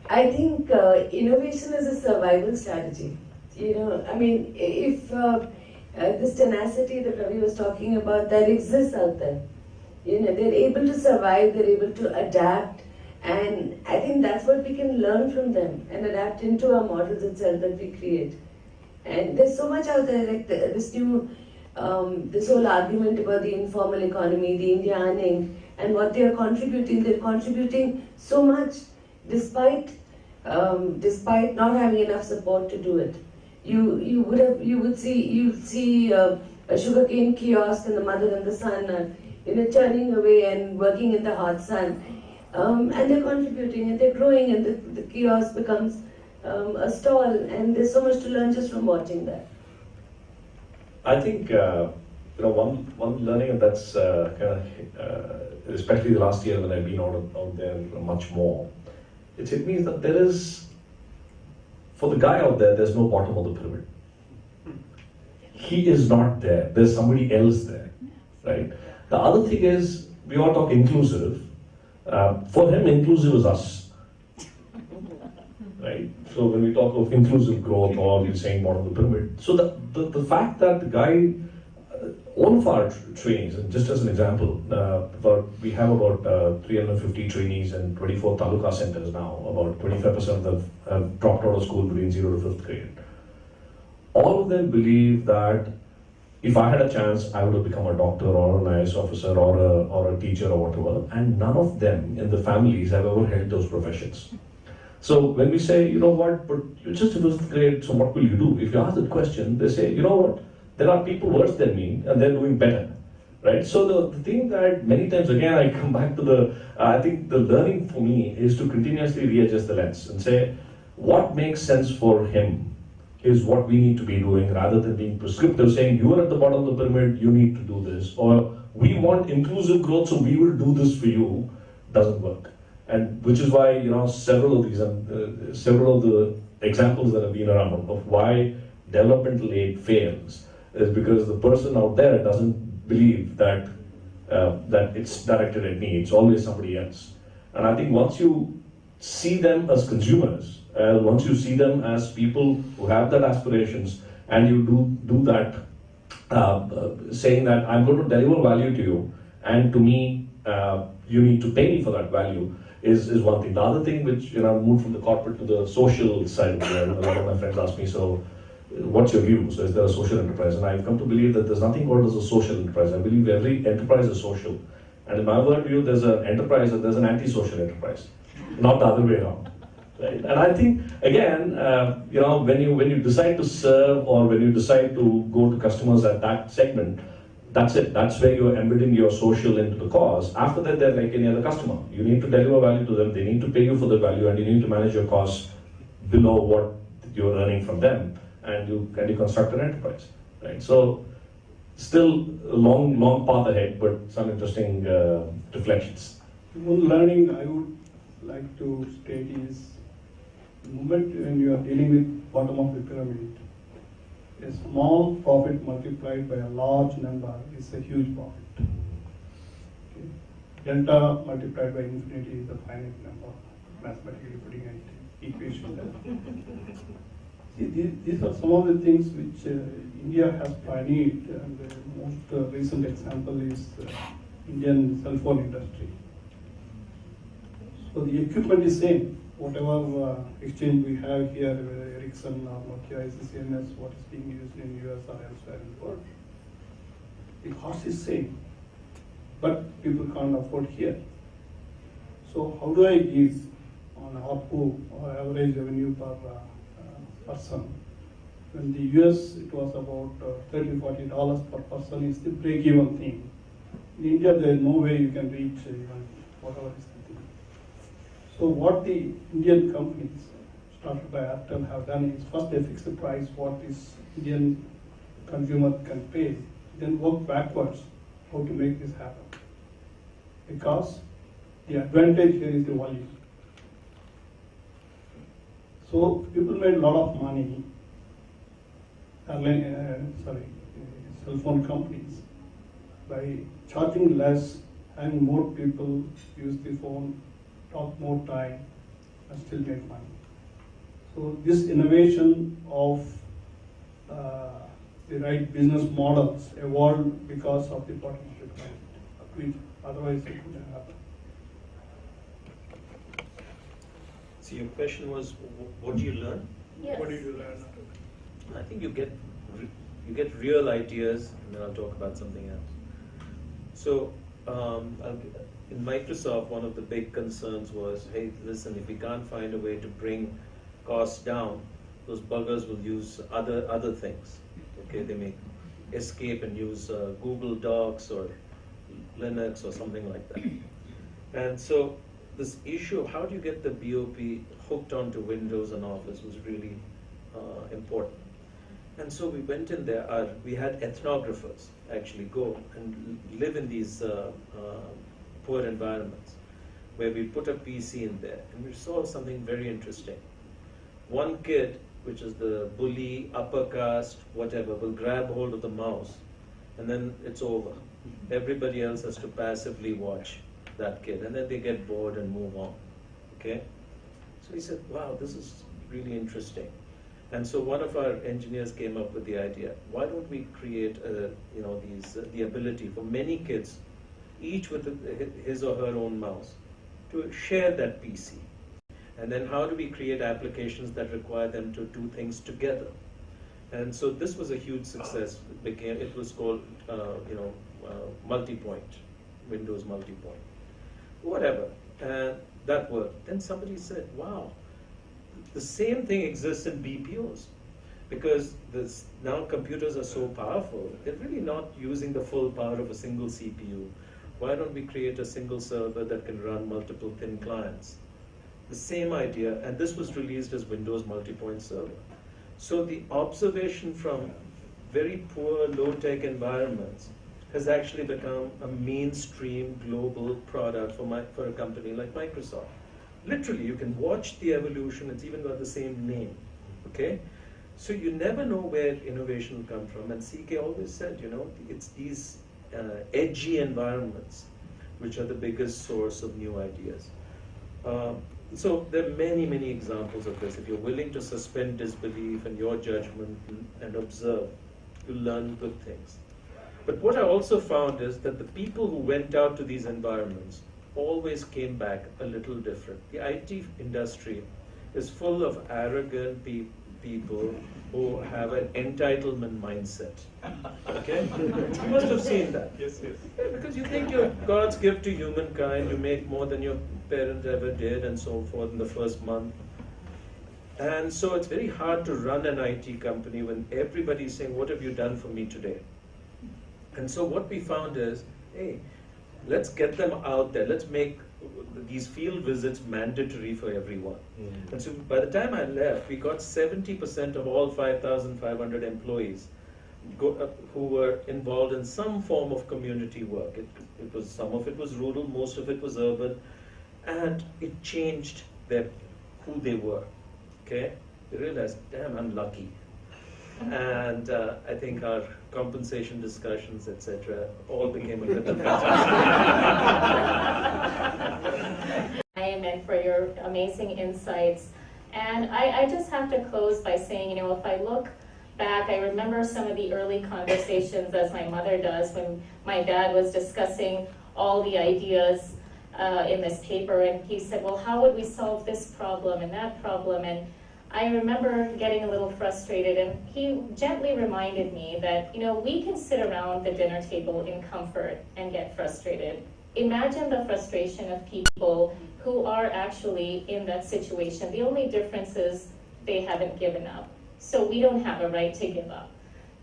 I think innovation is a survival strategy. I mean, if this tenacity that Ravi was talking about, that exists out there. They're able to survive, they're able to adapt, and I think that's what we can learn from them and adapt into our models itself that we create. And there's so much out there, like this whole argument about the informal economy, the Indianing, and what they are contributing. They're contributing so much, despite not having enough support to do it. You'd see a sugarcane kiosk in the mother and the son, churning away and working in the hot sun, and they're contributing and they're growing, and the kiosk becomes a stall, and there's so much to learn just from watching that. I think one learning, and that's especially the last year when I've been out there much more. It means that there is, for the guy out there, there's no bottom of the pyramid. He is not there. There's somebody else there, right? The other thing is, we all talk inclusive. For him, inclusive is us, right? So when we talk of inclusive growth, or we're saying bottom of the pyramid, so the fact that the guy, all of our trainees, and just as an example, we have about 350 trainees in 24 taluka centers now. About 25% of them have dropped out of school between 0 to 5th grade. All of them believe that if I had a chance, I would have become a doctor or an IAS officer or a teacher or whatever. And none of them in the families have ever held those professions. So when we say, you know what, but you're just in 5th grade, so what will you do? If you ask that question, they say, you know what, there are people worse than me and they're doing better, right? So the thing that many times, again, I come back to I think the learning for me is to continuously readjust the lens and say, what makes sense for him is what we need to be doing, rather than being prescriptive, saying, you are at the bottom of the pyramid, you need to do this, or we want inclusive growth, so we will do this for you, doesn't work. And which is why, several of these, several of the examples that have been around of why developmental aid fails is because the person out there doesn't believe that it's directed at me. It's always somebody else. And I think once you see them as consumers, once you see them as people who have that aspirations, and you do that, saying that I'm going to deliver value to you, and to me, you need to pay me for that value, is one thing. The other thing, which moved from the corporate to the social side of it, a lot of my friends ask me, so what's your view? So is there a social enterprise? And I've come to believe that there's nothing called as a social enterprise. I believe every enterprise is social. And in my worldview, there's an enterprise and there's an anti-social enterprise, not the other way around. Right? And I think, again, when you decide to serve, or when you decide to go to customers at that segment, that's it. That's where you're embedding your social into the cause. After that, they're like any other customer. You need to deliver value to them. They need to pay you for the value, and you need to manage your costs below what you're earning from them. And you construct an enterprise, right? So, still a long path ahead, but some interesting reflections. One learning I would like to state is, the moment when you are dealing with bottom of the pyramid, a small profit multiplied by a large number is a huge profit. Okay. Delta multiplied by infinity is a finite number, mathematically putting an equation there. See, these are some of the things which India has pioneered, and the most recent example is Indian cell phone industry. So the equipment is same. Whatever exchange we have here, whether Ericsson or Nokia is the same as what is being used in US or elsewhere in the world. The cost is same, but people can't afford here. So how do I give on ARPU, or average revenue per person? In the US, it was about $30-40 per person is the break-even thing. In India, there is no way you can reach even whatever is the thing. So what the Indian companies, started by Airtel, have done is first they fix the price what this Indian consumer can pay, then work backwards how to make this happen. Because the advantage here is the volume. So people made a lot of money, cell phone companies, by charging less, having more people use the phone, talk more time, and still make money. So this innovation of the right business models evolved because of the partnership, which otherwise it couldn't happen. So your question was, what do you learn? Yes. What did you learn? I think you get real ideas, and then I'll talk about something else. So in Microsoft, one of the big concerns was, hey, listen, if we can't find a way to bring costs down, those buggers will use other things. Okay, they may escape and use Google Docs or Linux or something like that. And so this issue of how do you get the BOP hooked onto Windows and Office was really important. And so we went in there, we had ethnographers actually go and live in these poor environments where we put a PC in there, and we saw something very interesting. One kid, which is the bully, upper caste, whatever, will grab hold of the mouse, and then it's over. Everybody else has to passively watch that kid, and then they get bored and move on. Okay? So he said, wow, this is really interesting. And so one of our engineers came up with the idea, why don't we create the ability for many kids, each with his or her own mouse, to share that PC? And then how do we create applications that require them to do things together? And so this was a huge success. It was called multi-point, Windows multi-point, whatever. And that worked. Then somebody said, wow, the same thing exists in BPOs, because now computers are so powerful, they're really not using the full power of a single CPU. Why don't we create a single server that can run multiple thin clients? The same idea, and this was released as Windows multi-point server. So the observation from very poor, low-tech environments has actually become a mainstream global product for a company like Microsoft. Literally, you can watch the evolution, it's even got the same name, okay? So you never know where innovation will come from, and CK always said, it's these edgy environments which are the biggest source of new ideas. So there are many, many examples of this. If you're willing to suspend disbelief and your judgment and observe, you'll learn good things. But what I also found is that the people who went out to these environments always came back a little different. The IT industry is full of arrogant people who have an entitlement mindset. Okay? You must have seen that. Yes, yes. Yeah, because you think you're God's gift to humankind, you make more than your parents ever did, and so forth in the first month. And so it's very hard to run an IT company when everybody's saying, what have you done for me today? And so what we found is, hey, let's get them out there. Let's make these field visits mandatory for everyone. Mm-hmm. And so by the time I left, we got 70% of all 5,500 employees who were involved in some form of community work. It was, some of it was rural, most of it was urban, and it changed who they were. Okay? They realized, damn, I'm lucky. And I think our compensation discussions, etc., all became a little better. And for your amazing insights. And I just have to close by saying, if I look back, I remember some of the early conversations, as my mother does, when my dad was discussing all the ideas in this paper, and he said, well, how would we solve this problem and that problem? And I remember getting a little frustrated, and he gently reminded me that, we can sit around the dinner table in comfort and get frustrated. Imagine the frustration of people who are actually in that situation. The only difference is they haven't given up. So we don't have a right to give up.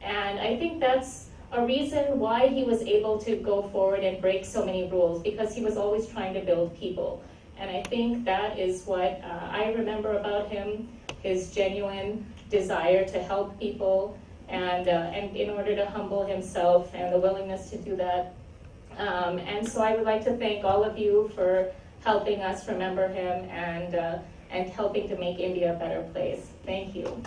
And I think that's a reason why he was able to go forward and break so many rules, because he was always trying to build people. And I think that is what I remember about him, his genuine desire to help people, and in order to humble himself, and the willingness to do that. And so I would like to thank all of you for helping us remember him and helping to make India a better place. Thank you.